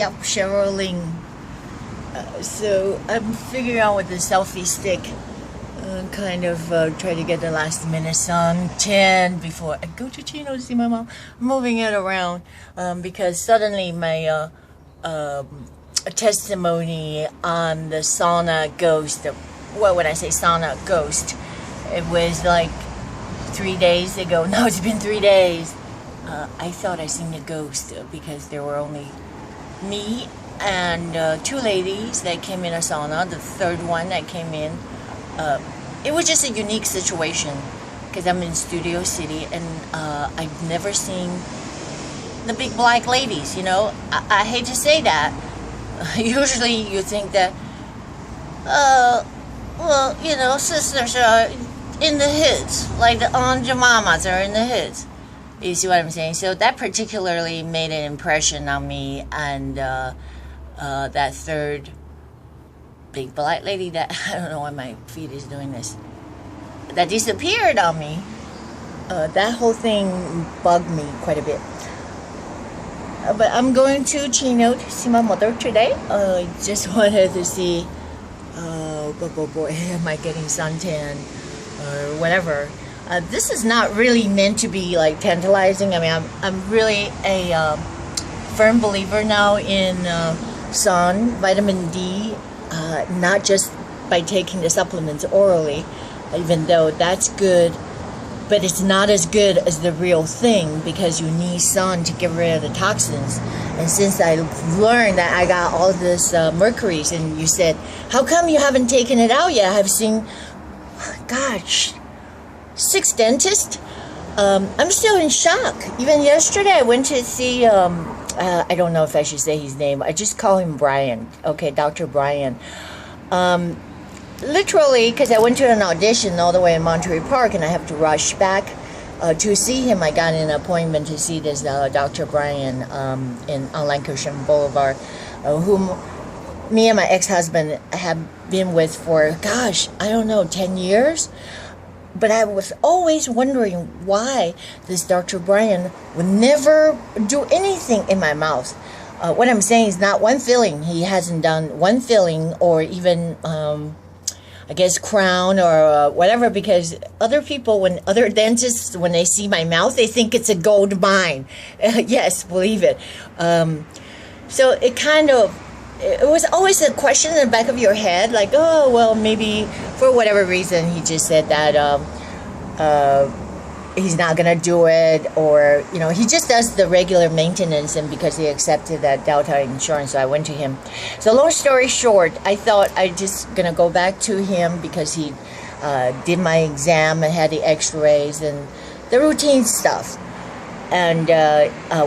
Yep, Cheryl Ling. So I'm figuring out with the selfie stick, try to get the last minute suntan before I go to Chino to see my mom. I'm moving it around because suddenly my testimony on the sauna ghost. Well, when I say sauna ghost, it was like 3 days ago. No, it's been 3 days. I thought I seen a ghost because there were only me and 2 ladies that came in a sauna. The third one that came in, it was just a unique situation because I'm in Studio City and I've never seen the big black ladies. You know, I hate to say that. Usually you think that, well, you know, sisters are in the hoods, like the Aunt Jemamas are in the hoods. You see what I'm saying? So that particularly made an impression on me, and that third big black lady that, I don't know why my feet is doing this, that disappeared on me, that whole thing bugged me quite a bit. But I'm going to Chino to see my mother today. Just wanted to see, boy, am I getting suntan or whatever. This is not really meant to be like tantalizing. I mean, I'm really a firm believer now in sun, vitamin D, not just by taking the supplements orally, even though that's good, but it's not as good as the real thing because you need sun to get rid of the toxins. And since I learned that I got all this mercuries, and you said, how come you haven't taken it out yet? I've seen, gosh, 6 dentists. I'm still in shock. Even yesterday I went to see, I don't know if I should say his name. I just call him Brian. Okay, Dr. Brian. Literally, because I went to an audition all the way in Monterey Park and I have to rush back to see him. I got an appointment to see this Dr. Brian on Lancashire Boulevard, whom me and my ex-husband have been with for, gosh, I don't know, 10 years? But I was always wondering why this Dr. Brian would never do anything in my mouth. What I'm saying is not one filling. He hasn't done one filling or even, I guess, crown or whatever, because other people, other dentists, when they see my mouth, they think it's a gold mine. Yes, believe it. So it was always a question in the back of your head, like, oh, well, maybe for whatever reason he just said that he's not going to do it, or, you know, he just does the regular maintenance, and because he accepted that Delta insurance, so I went to him. So long story short, I thought I just going to go back to him because he did my exam and had the x-rays and the routine stuff. And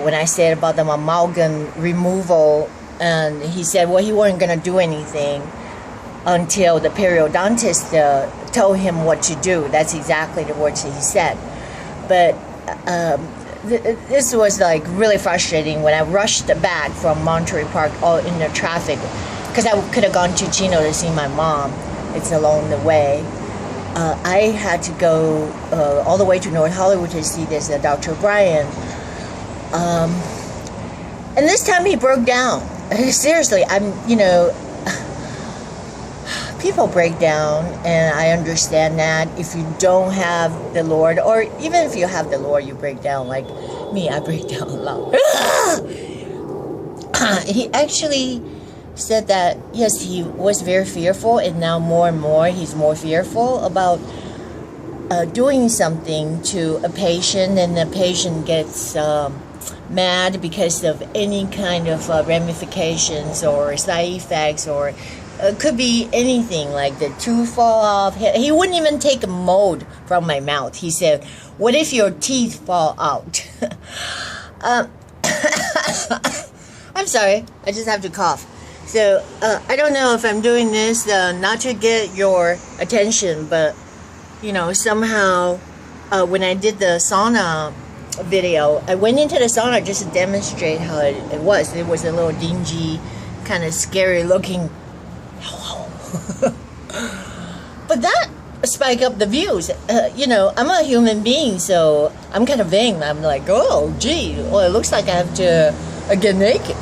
when I said about the amalgam removal, and he said, well, he wasn't going to do anything until the periodontist told him what to do. That's exactly the words he said. But this was like really frustrating when I rushed back from Monterey Park all in the traffic, because I could have gone to Chino to see my mom. It's along the way. I had to go all the way to North Hollywood to see this Dr. Brian. And this time he broke down. Seriously, people break down, and I understand that. If you don't have the Lord, or even if you have the Lord, you break down. Like me, I break down a lot. He actually said that, yes, he was very fearful, and now more and more he's more fearful about doing something to a patient, and the patient gets mad because of any kind of ramifications or side effects, or could be anything, like the tooth fall off. He wouldn't even take a mold from my mouth. He said, what if your teeth fall out? I'm sorry, I just have to cough. So I don't know if I'm doing this not to get your attention, but you know, somehow when I did the sauna video, I went into the sauna just to demonstrate how it was. It was a little dingy, kind of scary looking. But that spike up the views. You know, I'm a human being, so I'm kind of vain. I'm like, oh, gee, well, it looks like I have to get naked.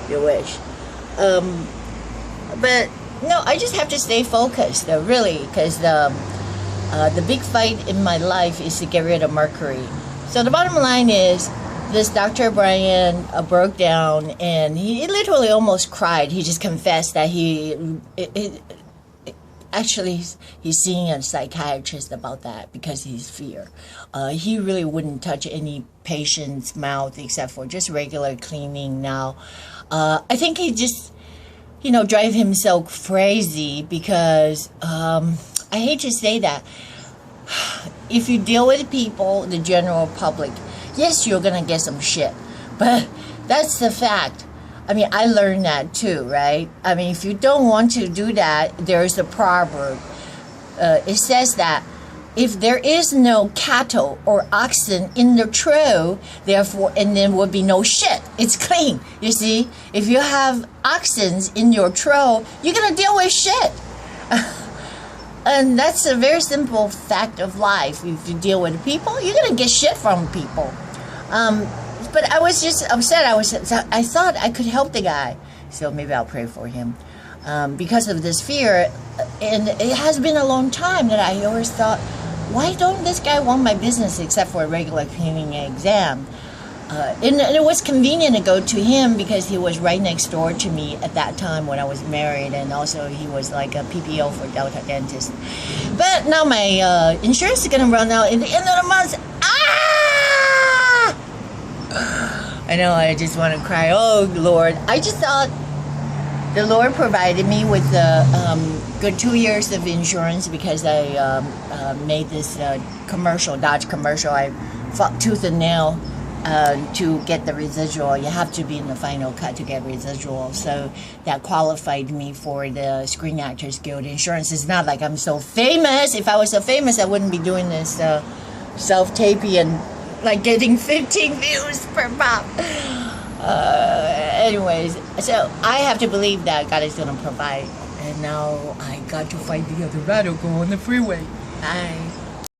You wish. But no, I just have to stay focused, really, because the big fight in my life is to get rid of mercury. So the bottom line is, this Dr. Brian broke down, and he literally almost cried. He just confessed that actually he's seeing a psychiatrist about that because he's fear. He really wouldn't touch any patient's mouth except for just regular cleaning now. I think he just, drive himself crazy because I hate to say that. If you deal with people, the general public, yes, you're going to get some shit. But that's the fact. I mean, I learned that too, right? I mean, if you don't want to do that, there's a proverb. It says that if there is no cattle or oxen in the trough, therefore, and there will be no shit. It's clean. You see, if you have oxen in your trough, you're going to deal with shit. And that's a very simple fact of life. If you deal with people, you're going to get shit from people. But I was just upset. I thought I could help the guy. So maybe I'll pray for him. Because of this fear. And it has been a long time that I always thought, why don't this guy want my business except for a regular cleaning exam? And it was convenient to go to him because he was right next door to me at that time when I was married, and also he was like a PPO for Delta Dentist. But now my insurance is going to run out at the end of the month. I know, I just want to cry. Oh, Lord. I just thought the Lord provided me with a good 2 years of insurance because I made this Dodge commercial. I fought tooth and nail to get the residual. You have to be in the final cut to get residual. So that qualified me for the Screen Actors Guild insurance. It's not like I'm so famous. If I was so famous, I wouldn't be doing this self-taping and like getting 15 views per pop. Anyways, so I have to believe that God is going to provide. And now I got to fight the other radical on the freeway. Bye.